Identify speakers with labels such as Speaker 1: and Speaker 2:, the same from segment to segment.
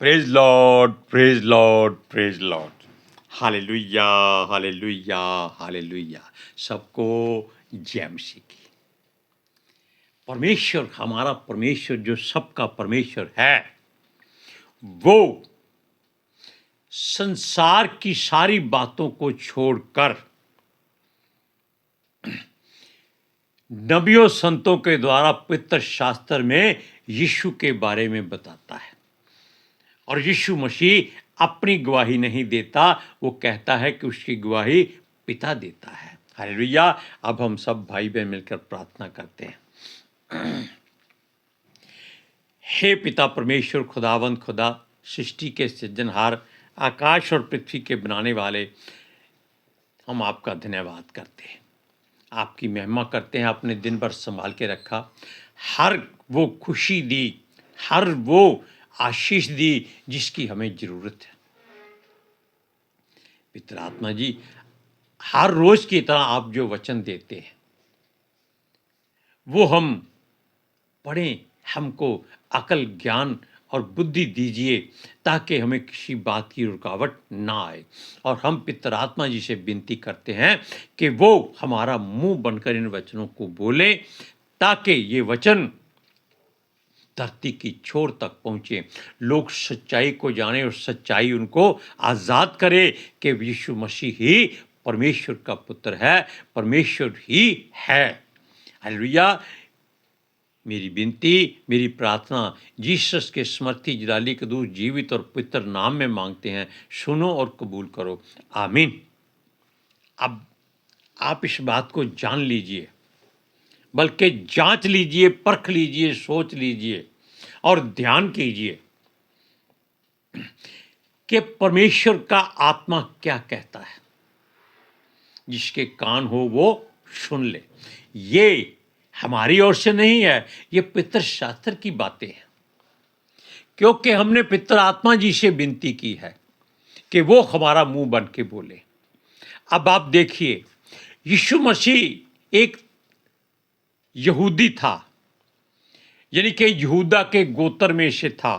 Speaker 1: Praise Lord, praise Lord, praise Lord. Hallelujah, hallelujah, hallelujah. सबको जय मसीह की। परमेश्वर, हमारा परमेश्वर जो सबका परमेश्वर है, वो संसार की सारी बातों को छोड़कर नबियों संतों के द्वारा पवित्र शास्त्र में यीशु के बारे में बताता है। और यीशु मसीह अपनी गवाही नहीं देता, वो कहता है कि उसकी गवाही पिता देता है। हालेलुया। अब हम सब भाई बहन मिलकर प्रार्थना करते हैं। हे पिता परमेश्वर, खुदावंद खुदा, सृष्टि के सृजनहार, आकाश और पृथ्वी के बनाने वाले, हम आपका धन्यवाद करते हैं, आपकी महिमा करते हैं। आपने दिन भर संभाल के रखा, हर वो खुशी दी, हर वो आशीष दी जिसकी हमें जरूरत है। पिता आत्मा जी, हर रोज की तरह आप जो वचन देते हैं वो हम पढ़ें, हमको अकल, ज्ञान और बुद्धि दीजिए ताकि हमें किसी बात की रुकावट ना आए। और हम पितर आत्मा जी से विनती करते हैं कि वो हमारा मुंह बनकर इन वचनों को बोले, ताकि ये वचन धरती की छोर तक पहुंचे, लोग सच्चाई को जाने और सच्चाई उनको आजाद करे कि यीशु मसीह ही परमेश्वर का पुत्र है, परमेश्वर ही है। हालेलुया। मेरी विनती, मेरी प्रार्थना जीसस के समर्थी जलाली कदूस जीवित और पवित्र नाम में मांगते हैं, सुनो और कबूल करो, आमीन। अब आप इस बात को जान लीजिए, बल्कि जांच लीजिए, परख लीजिए, सोच लीजिए और ध्यान कीजिए कि परमेश्वर का आत्मा क्या कहता है। जिसके कान हो वो सुन ले। ये हमारी ओर से नहीं है, ये पितर शास्त्र की बातें हैं, क्योंकि हमने पितर आत्मा जी से विनती की है कि वो हमारा मुंह बन के बोले। अब आप देखिए, यीशु मसीह एक यहूदी था, यानी कि यहूदा के गोत्र में से था।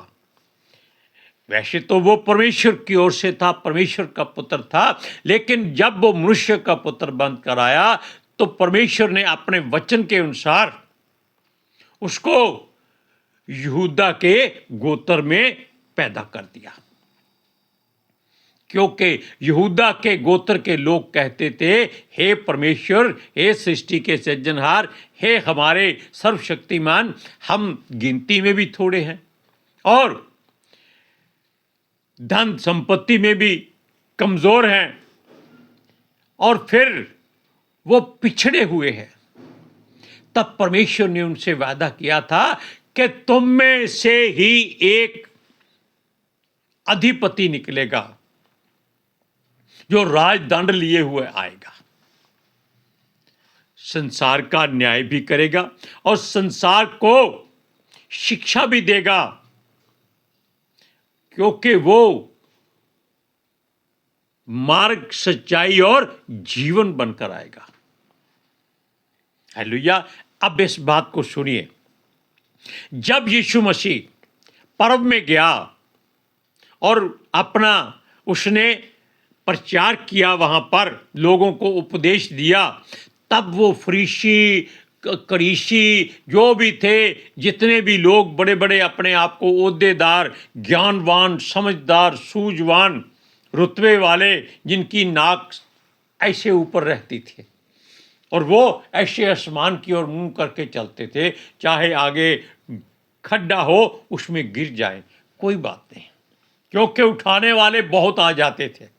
Speaker 1: वैसे तो वो परमेश्वर की ओर से था, परमेश्वर का पुत्र था, लेकिन जब वो मनुष्य का पुत्र बन कर आया तो परमेश्वर ने अपने वचन के अनुसार उसको यहूदा के गोत्र में पैदा कर दिया। क्योंकि यहूदा के गोत्र के लोग कहते थे, हे परमेश्वर, हे सृष्टि के सृजनहार, हे हमारे सर्वशक्तिमान, हम गिनती में भी थोड़े हैं और धन संपत्ति में भी कमजोर हैं, और फिर वो पिछड़े हुए हैं। तब परमेश्वर ने उनसे वादा किया था कि तुम में से ही एक अधिपति निकलेगा जो राजदंड लिए हुए आएगा, संसार का न्याय भी करेगा और संसार को शिक्षा भी देगा, क्योंकि वो मार्ग, सच्चाई और जीवन बनकर आएगा। हालेलुया। अब इस बात को सुनिए, जब यीशु मसीह पर्व में गया और अपना उसने प्रचार किया, वहां पर लोगों को उपदेश दिया, तब वो फरीसी, करीसी जो भी थे, जितने भी लोग बड़े बड़े अपने आप को ओहदेदार, ज्ञानवान, समझदार, सूझवान, रुतबे वाले, जिनकी नाक ऐसे ऊपर रहती थी और वो ऐसे आसमान की ओर मुंह करके चलते थे, चाहे आगे खड्डा हो उसमें गिर जाए कोई बात नहीं, क्योंकि उठाने वाले बहुत आ जाते थे।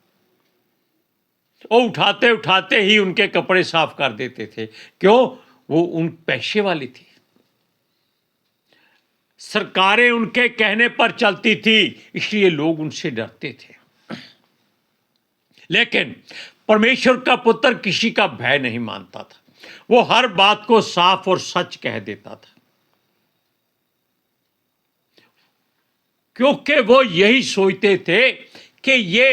Speaker 1: वो उठाते उठाते ही उनके कपड़े साफ कर देते थे। क्यों? वो उन पैसे वाली थी, सरकारें उनके कहने पर चलती थी, इसलिए लोग उनसे डरते थे। लेकिन परमेश्वर का पुत्र किसी का भय नहीं मानता था, वो हर बात को साफ और सच कह देता था, क्योंकि वो यही सोचते थे कि ये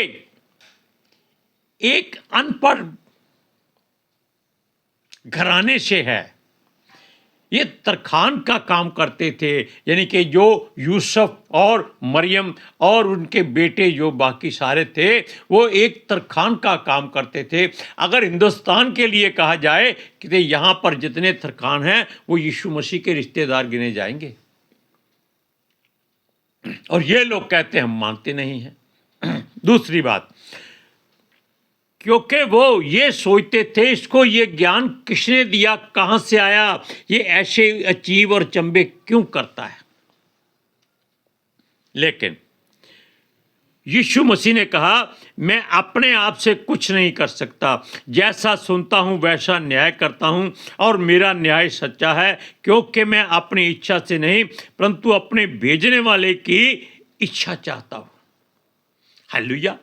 Speaker 1: एक अनपढ़ घराने से है, ये तरखान का काम करते थे, यानी कि जो यूसुफ और मरियम और उनके बेटे जो बाकी सारे थे, वो एक तरखान का काम करते थे। अगर हिंदुस्तान के लिए कहा जाए कि यहाँ पर जितने तरखान हैं वो यीशु मसीह के रिश्तेदार गिने जाएंगे, और ये लोग कहते हैं हम मानते नहीं हैं। दूसरी बात, क्योंकि वो ये सोचते थे इसको ये ज्ञान किसने दिया, कहां से आया, ये ऐसे अजीब और चंबे क्यों करता है। लेकिन यीशु मसीह ने कहा, मैं अपने आप से कुछ नहीं कर सकता, जैसा सुनता हूं वैसा न्याय करता हूं, और मेरा न्याय सच्चा है, क्योंकि मैं अपनी इच्छा से नहीं परंतु अपने भेजने वाले की इच्छा चाहता हूं। हालेलुया।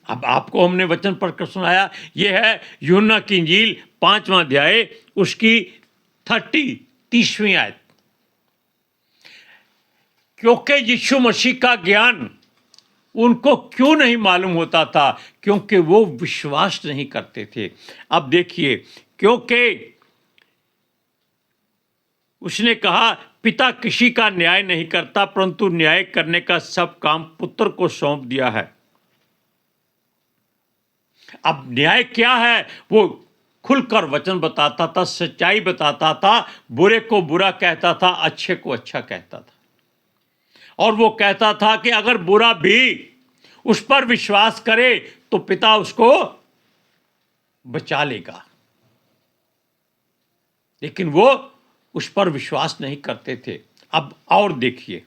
Speaker 1: अब आपको हमने वचन पढ़कर सुनाया, यह है यूहन्ना की इंजील 5वां अध्याय उसकी 30वीं आयत। क्योंकि यीशु मसीह का ज्ञान उनको क्यों नहीं मालूम होता था, क्योंकि वो विश्वास नहीं करते थे। अब देखिए, क्योंकि उसने कहा पिता किसी का न्याय नहीं करता परंतु न्याय करने का सब काम पुत्र को सौंप दिया है। अब न्याय क्या है, वो खुलकर वचन बताता था, सच्चाई बताता था, बुरे को बुरा कहता था, अच्छे को अच्छा कहता था। और वो कहता था कि अगर बुरा भी उस पर विश्वास करे तो पिता उसको बचा लेगा। लेकिन वो उस पर विश्वास नहीं करते थे। अब और देखिए,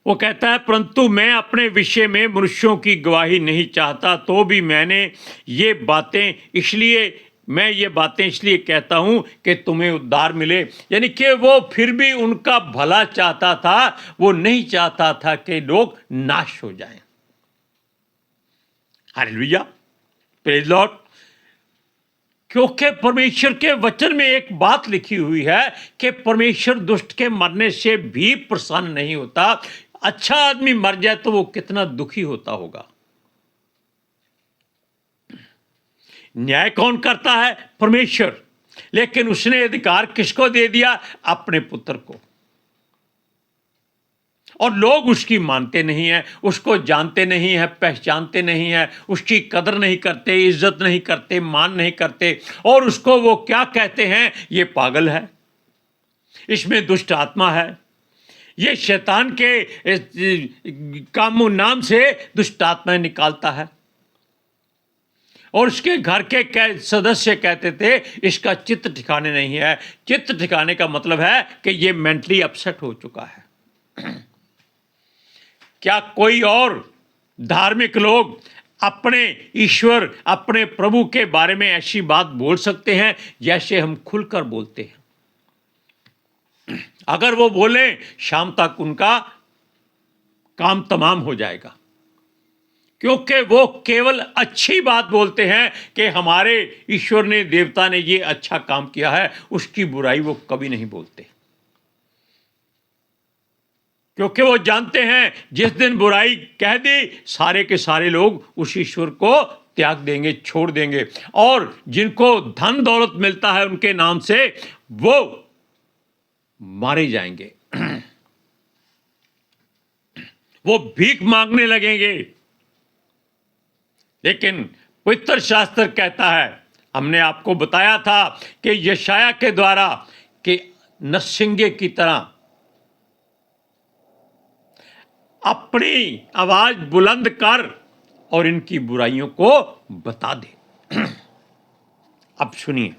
Speaker 1: वो कहता है, परंतु मैं अपने विषय में मनुष्यों की गवाही नहीं चाहता, तो भी मैं ये बातें इसलिए कहता हूं कि तुम्हें उद्धार मिले। यानी कि वो फिर भी उनका भला चाहता था, वो नहीं चाहता था कि लोग नाश हो जाएं। Hallelujah, praise Lord. क्योंकि परमेश्वर के वचन में एक बात लिखी हुई है कि परमेश्वर दुष्ट के मरने से भी प्रसन्न नहीं होता। अच्छा आदमी मर जाए तो वो कितना दुखी होता होगा। न्याय कौन करता है? परमेश्वर। लेकिन उसने अधिकार किसको दे दिया? अपने पुत्र को। और लोग उसकी मानते नहीं हैं, उसको जानते नहीं हैं, पहचानते नहीं हैं, उसकी कदर नहीं करते, इज्जत नहीं करते, मान नहीं करते, और उसको वो क्या कहते हैं? ये पागल है, इसमें दुष्ट आत्मा है, ये शैतान के कामो नाम से दुष्ट आत्मा निकालता है। और उसके घर के सदस्य कहते थे इसका चित्त ठिकाने नहीं है। चित्त ठिकाने का मतलब है कि ये मेंटली अपसेट हो चुका है। क्या कोई और धार्मिक लोग अपने ईश्वर, अपने प्रभु के बारे में ऐसी बात बोल सकते हैं जैसे हम खुलकर बोलते हैं? अगर वो बोले, शाम तक उनका काम तमाम हो जाएगा, क्योंकि वो केवल अच्छी बात बोलते हैं कि हमारे ईश्वर ने, देवता ने ये अच्छा काम किया है, उसकी बुराई वो कभी नहीं बोलते। क्योंकि वो जानते हैं जिस दिन बुराई कह दी, सारे के सारे लोग उस ईश्वर को त्याग देंगे, छोड़ देंगे, और जिनको धन दौलत मिलता है उनके नाम से वो मारे जाएंगे, वो भीख मांगने लगेंगे। लेकिन पवित्र शास्त्र कहता है, हमने आपको बताया था कि यशाया के द्वारा कि नरसिंगे की तरह अपनी आवाज बुलंद कर और इनकी बुराइयों को बता दे। अब सुनिए,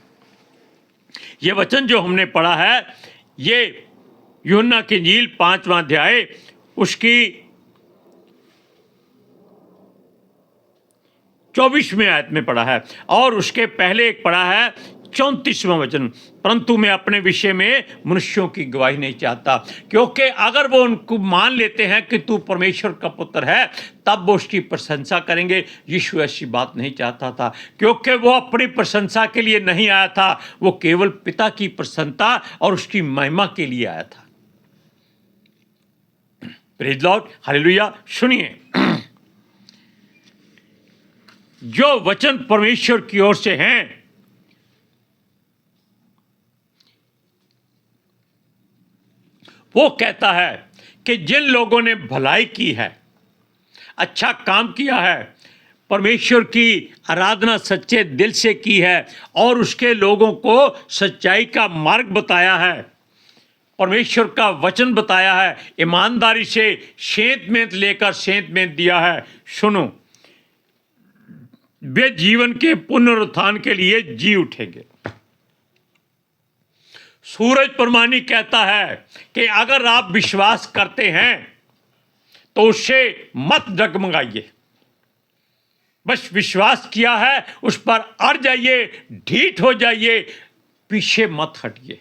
Speaker 1: यह वचन जो हमने पढ़ा है, ये यूहन्ना की इंजील 5वां अध्याय उसकी 24वें आयत में पढ़ा है, और उसके पहले एक पढ़ा है 34वां वचन, परंतु मैं अपने विषय में मनुष्यों की गवाही नहीं चाहता। क्योंकि अगर वो उनको मान लेते हैं कि तू परमेश्वर का पुत्र है, तब वो उसकी प्रशंसा करेंगे। यीशु ऐसी बात नहीं चाहता था, क्योंकि वो अपनी प्रशंसा के लिए नहीं आया था, वो केवल पिता की प्रसन्नता और उसकी महिमा के लिए आया था। Praise Lord, hallelujah. सुनिए, जो वचन परमेश्वर की ओर से हैं वो कहता है कि जिन लोगों ने भलाई की है, अच्छा काम किया है, परमेश्वर की आराधना सच्चे दिल से की है और उसके लोगों को सच्चाई का मार्ग बताया है, परमेश्वर का वचन बताया है, ईमानदारी से सेंत मेंत लेकर सेंत मेंत दिया है, सुनो, वे जीवन के पुनरुत्थान के लिए जी उठेंगे। सूरज प्रमाणी कहता है कि अगर आप विश्वास करते हैं तो उससे मत डगमगाइए, बस विश्वास किया है उस पर अड़ जाइए, ढीठ हो जाइए, पीछे मत हटिए।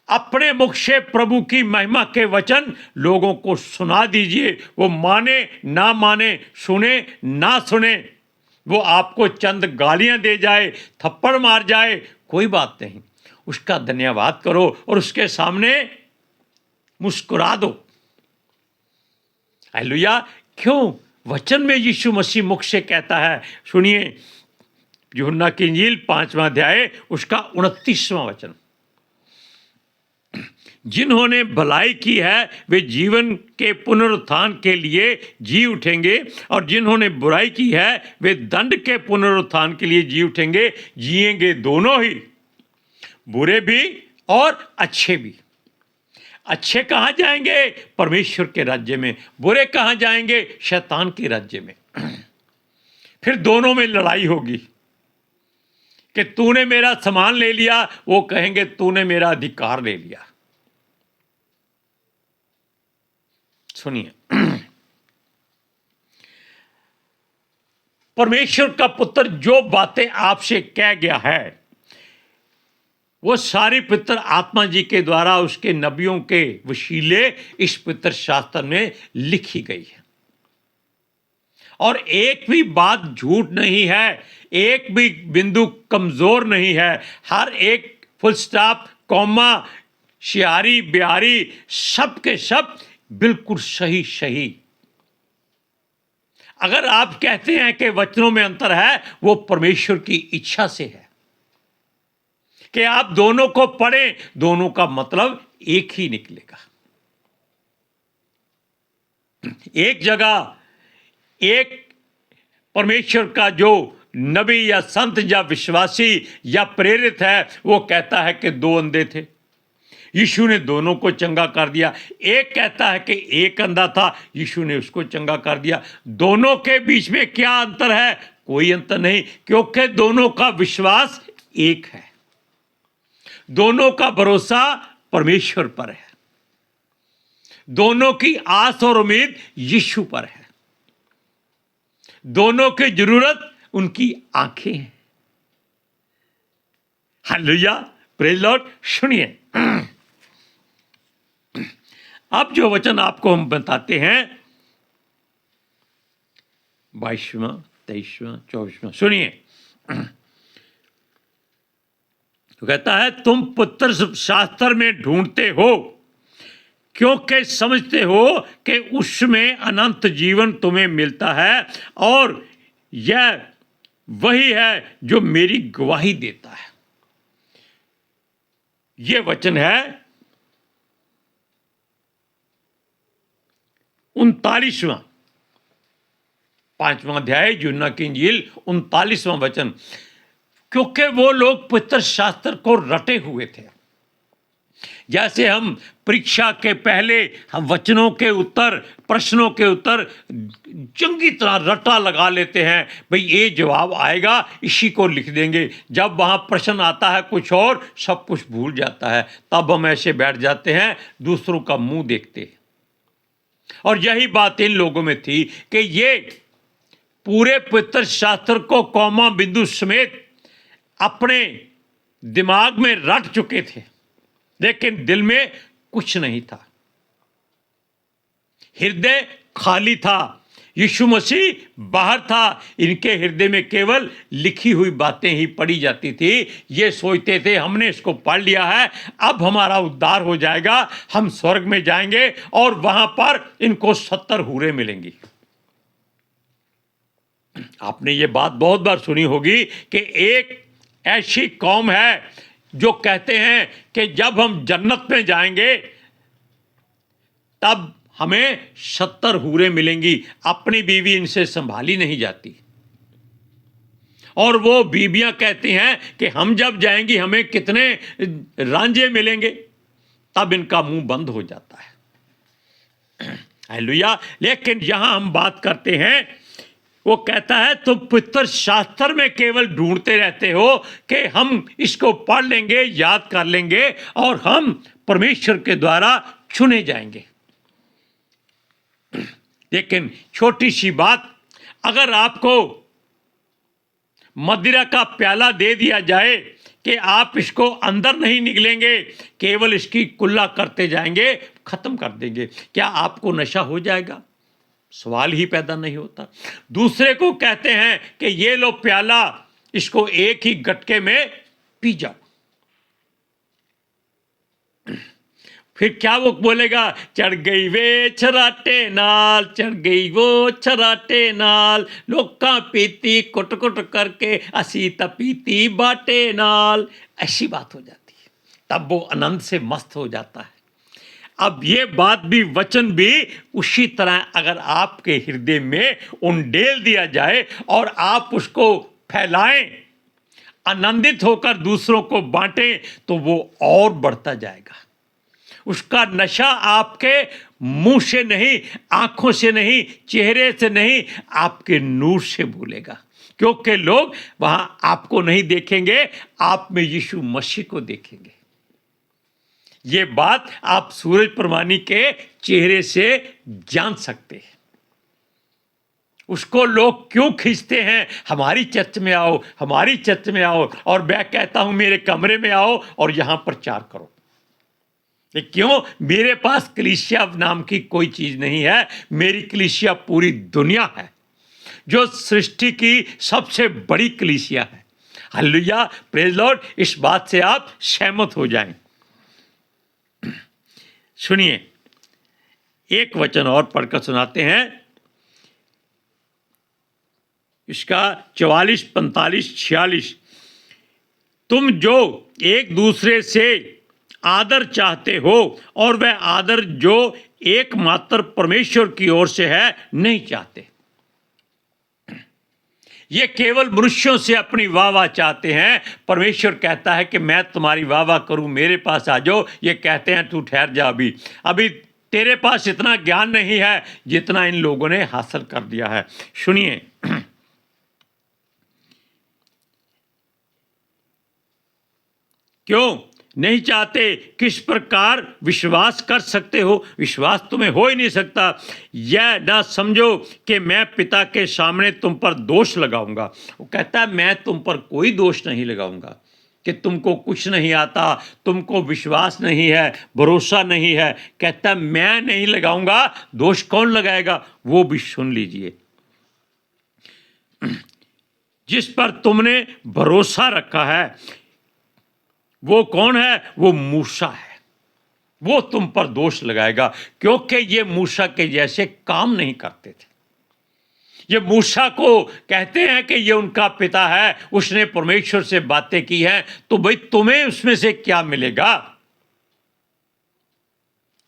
Speaker 1: अपने मुख से प्रभु की महिमा के वचन लोगों को सुना दीजिए। वो माने ना माने, सुने ना सुने, वो आपको चंद गालियां दे जाए, थप्पड़ मार जाए, कोई बात नहीं, उसका धन्यवाद करो और उसके सामने मुस्कुरा दो। हालेलुया। क्यों? वचन में यीशु मसीह मुख से कहता है, सुनिए, यूहन्ना की इंजील 5वां अध्याय उसका 29वां वचन, जिन्होंने भलाई की है वे जीवन के पुनरुत्थान के लिए जी उठेंगे और जिन्होंने बुराई की है वे दंड के पुनरुत्थान के लिए जी उठेंगे। जिएंगे दोनों ही, बुरे भी और अच्छे भी। अच्छे कहाँ जाएंगे? परमेश्वर के राज्य में। बुरे कहाँ जाएंगे? शैतान के राज्य में। फिर दोनों में लड़ाई होगी कि तूने मेरा सामान ले लिया, वो कहेंगे तूने मेरा अधिकार ले लिया। सुनिए, परमेश्वर का पुत्र जो बातें आपसे कह गया है वो सारी पवित्र आत्मा जी के द्वारा उसके नबियों के वसीले इस पवित्र शास्त्र में लिखी गई है और एक भी बात झूठ नहीं है, एक भी बिंदु कमजोर नहीं है। हर एक फुल स्टॉप, कॉमा, शियारी, ब्यारी, सब के सब बिल्कुल सही सही। अगर आप कहते हैं कि वचनों में अंतर है, वो परमेश्वर की इच्छा से है कि आप दोनों को पढ़ें, दोनों का मतलब एक ही निकलेगा। एक जगह एक परमेश्वर का जो नबी या संत या विश्वासी या प्रेरित है, वो कहता है कि दो अंधे थे, यीशु ने दोनों को चंगा कर दिया। एक कहता है कि एक अंधा था, यीशु ने उसको चंगा कर दिया। दोनों के बीच में क्या अंतर है? कोई अंतर नहीं, क्योंकि दोनों का विश्वास एक है, दोनों का भरोसा परमेश्वर पर है, दोनों की आस और उम्मीद यीशु पर है, दोनों की जरूरत उनकी आंखें हैं। Hallelujah, praise Lord. सुनिए, अब जो वचन आपको हम बताते हैं 22वां, 23वां, 24वां, सुनिए। तो कहता है, तुम पुत्र शास्त्र में ढूंढते हो क्योंकि समझते हो कि उसमें अनंत जीवन तुम्हें मिलता है और यह वही है जो मेरी गवाही देता है। यह वचन है 39वां, 5वां अध्याय यूहन्ना की इंजील 39वां वचन। क्योंकि वो लोग पवित्र शास्त्र को रटे हुए थे, जैसे हम परीक्षा के पहले हम वचनों के उत्तर, प्रश्नों के उत्तर चंगी तरह रटा लगा लेते हैं, भाई ये जवाब आएगा, इसी को लिख देंगे। जब वहाँ प्रश्न आता है कुछ और, सब कुछ भूल जाता है, तब हम ऐसे बैठ जाते हैं, दूसरों का मुंह देखते हैं। और यही बात इन लोगों में थी कि ये पूरे पवित्र शास्त्र को कौमा बिंदु समेत अपने दिमाग में रट चुके थे, लेकिन दिल में कुछ नहीं था, हृदय खाली था, यीशु मसीह बाहर था। इनके हृदय में केवल लिखी हुई बातें ही पढ़ी जाती थी। ये सोचते थे हमने इसको पढ़ लिया है, अब हमारा उद्धार हो जाएगा, हम स्वर्ग में जाएंगे और वहां पर इनको 70 हूरें मिलेंगी। आपने ये बात बहुत बार सुनी होगी कि एक ऐसी कौम है जो कहते हैं कि जब हम जन्नत में जाएंगे तब हमें 70 हूरें मिलेंगी। अपनी बीवी इनसे संभाली नहीं जाती, और वो बीबियां कहती हैं कि हम जब जाएंगी हमें कितने रांझे मिलेंगे, तब इनका मुंह बंद हो जाता है। हालेलुया। लेकिन यहां हम बात करते हैं, वो कहता है तुम पवित्र शास्त्र में केवल ढूंढते रहते हो कि हम इसको पढ़ लेंगे, याद कर लेंगे और हम परमेश्वर के द्वारा चुने जाएंगे। लेकिन छोटी सी बात, अगर आपको मदिरा का प्याला दे दिया जाए कि आप इसको अंदर नहीं निकलेंगे, केवल इसकी कुल्ला करते जाएंगे, खत्म कर देंगे, क्या आपको नशा हो जाएगा? सवाल ही पैदा नहीं होता। दूसरे को कहते हैं कि ये लो प्याला, इसको एक ही गटके में पी जाओ, फिर क्या वो बोलेगा? चढ़ गई वे छराटे नाल, चढ़ गई वो छराटे नाल, लोका पीती कुट कुट करके असी तपीती बाटे नाल। ऐसी बात हो जाती है, तब वो आनंद से मस्त हो जाता है। अब ये बात भी, वचन भी उसी तरह अगर आपके हृदय में उंडेल दिया जाए और आप उसको फैलाएं, आनंदित होकर दूसरों को बांटें, तो वो और बढ़ता जाएगा। उसका नशा आपके मुंह से नहीं, आंखों से नहीं, चेहरे से नहीं, आपके नूर से भूलेगा, क्योंकि लोग वहां आपको नहीं देखेंगे, आप में यीशु मसीह को देखेंगे। ये बात आप सूरज परवानी के चेहरे से जान सकते हैं। उसको लोग क्यों खींचते हैं? हमारी चर्च में आओ, हमारी चर्च में आओ, और मैं कहता हूं मेरे कमरे में आओ और यहां प्रचार करो। ये क्यों? मेरे पास कलीसिया नाम की कोई चीज नहीं है। मेरी कलीसिया पूरी दुनिया है, जो सृष्टि की सबसे बड़ी कलीसिया है। Hallelujah, praise Lord. इस बात से आप सहमत हो जाएं। सुनिए, एक वचन और पढ़कर सुनाते हैं, इसका 44, 45, 46। तुम जो एक दूसरे से आदर चाहते हो, और वह आदर जो एकमात्र परमेश्वर की ओर से है, नहीं चाहते। ये केवल मनुष्यों से अपनी वाह चाहते हैं। परमेश्वर कहता है कि मैं तुम्हारी वाह करूं, मेरे पास आ जाओ। ये कहते हैं तू ठहर जा, अभी तेरे पास इतना ज्ञान नहीं है जितना इन लोगों ने हासिल कर दिया है। सुनिए, क्यों नहीं चाहते? किस प्रकार विश्वास कर सकते हो? विश्वास तुम्हें हो ही नहीं सकता। यह ना समझो कि मैं पिता के सामने तुम पर दोष लगाऊंगा। वो कहता है मैं तुम पर कोई दोष नहीं लगाऊंगा कि तुमको कुछ नहीं आता, तुमको विश्वास नहीं है, भरोसा नहीं है। कहता है मैं नहीं लगाऊंगा। दोष कौन लगाएगा? वो भी सुन लीजिए। जिस पर तुमने भरोसा रखा है वो कौन है? वो मूसा है। वो तुम पर दोष लगाएगा, क्योंकि ये मूसा के जैसे काम नहीं करते थे। ये मूसा को कहते हैं कि ये उनका पिता है, उसने परमेश्वर से बातें की हैं, तो भाई तुम्हें उसमें से क्या मिलेगा?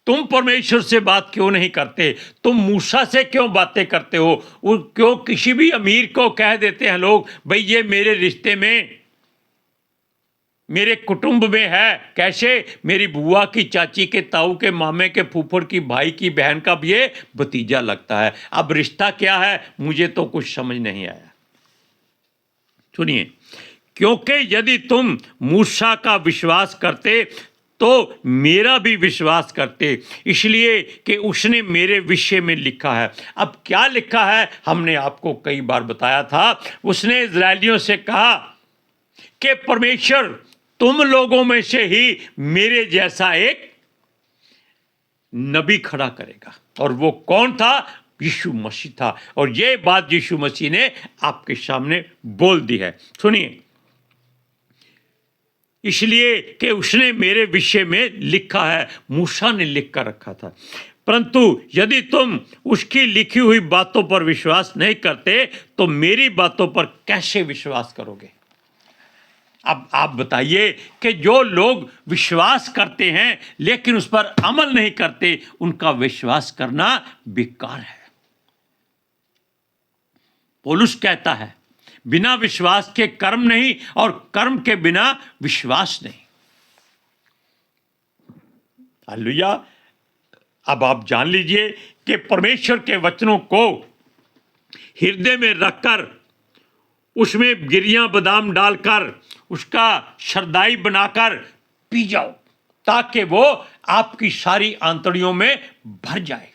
Speaker 1: तुम परमेश्वर से बात क्यों नहीं करते? तुम मूसा से क्यों बातें करते हो? क्यों किसी भी अमीर को कह देते हैं लोग, भाई ये मेरे रिश्ते में, मेरे कुटुंब में है। कैसे? मेरी बुआ की चाची के ताऊ के मामे के फूफड़ की भाई की बहन का भी ये भतीजा लगता है। अब रिश्ता क्या है मुझे तो कुछ समझ नहीं आया। सुनिए, क्योंकि यदि तुम मूसा का विश्वास करते तो मेरा भी विश्वास करते, इसलिए कि उसने मेरे विषय में लिखा है। अब क्या लिखा है? हमने आपको कई बार बताया था। उसने इजरायलियों से कहा कि परमेश्वर तुम लोगों में से ही मेरे जैसा एक नबी खड़ा करेगा। और वो कौन था? यीशु मसीह था। और ये बात यीशु मसीह ने आपके सामने बोल दी है। सुनिए, इसलिए कि उसने मेरे विषय में लिखा है, मूसा ने लिख कर रखा था। परंतु यदि तुम उसकी लिखी हुई बातों पर विश्वास नहीं करते तो मेरी बातों पर कैसे विश्वास करोगे? अब आप बताइए कि जो लोग विश्वास करते हैं लेकिन उस पर अमल नहीं करते, उनका विश्वास करना बेकार है। पौलुस कहता है, बिना विश्वास के कर्म नहीं और कर्म के बिना विश्वास नहीं। हालेलुया। अब आप जान लीजिए कि परमेश्वर के वचनों को हृदय में रखकर उसमें गिरियां बादाम डालकर उसका शरदाई बनाकर पी जाओ, ताकि वो आपकी सारी आंतड़ियों में भर जाए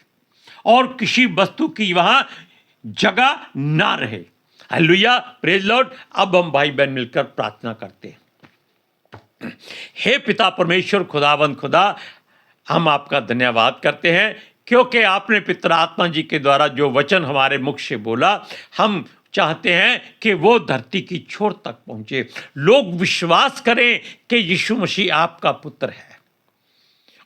Speaker 1: और किसी वस्तु की वहां जगह ना रहे। Hallelujah, praise Lord. अब हम भाई बहन मिलकर प्रार्थना करते हैं। हे पिता परमेश्वर खुदावंद खुदा, हम आपका धन्यवाद करते हैं क्योंकि आपने पितर आत्मा जी के द्वारा जो वचन हमारे मुख से बोला, हम चाहते हैं कि वो धरती की छोर तक पहुंचे, लोग विश्वास करें कि यीशु मसीह आपका पुत्र है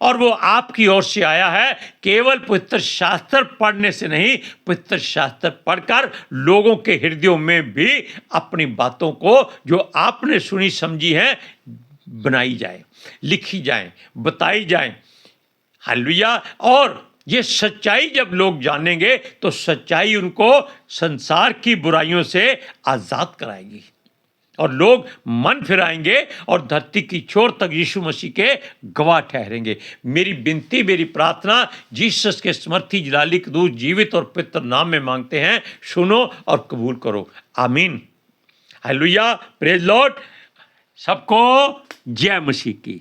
Speaker 1: और वो आपकी ओर से आया है। केवल पवित्र शास्त्र पढ़ने से नहीं, पवित्र शास्त्र पढ़कर लोगों के हृदयों में भी अपनी बातों को जो आपने सुनी समझी है बनाई जाए, लिखी जाए, बताई जाए। हालेलुया। और ये सच्चाई जब लोग जानेंगे तो सच्चाई उनको संसार की बुराइयों से आजाद कराएगी और लोग मन फिराएंगे और धरती की छोर तक यीशु मसीह के गवाह ठहरेंगे। मेरी विनती, मेरी प्रार्थना जीसस के समर्थी जलाली कदूस जीवित और पवित्र नाम में मांगते हैं, सुनो और कबूल करो। आमीन। Hallelujah, praise Lord. सबको जय मसीह की।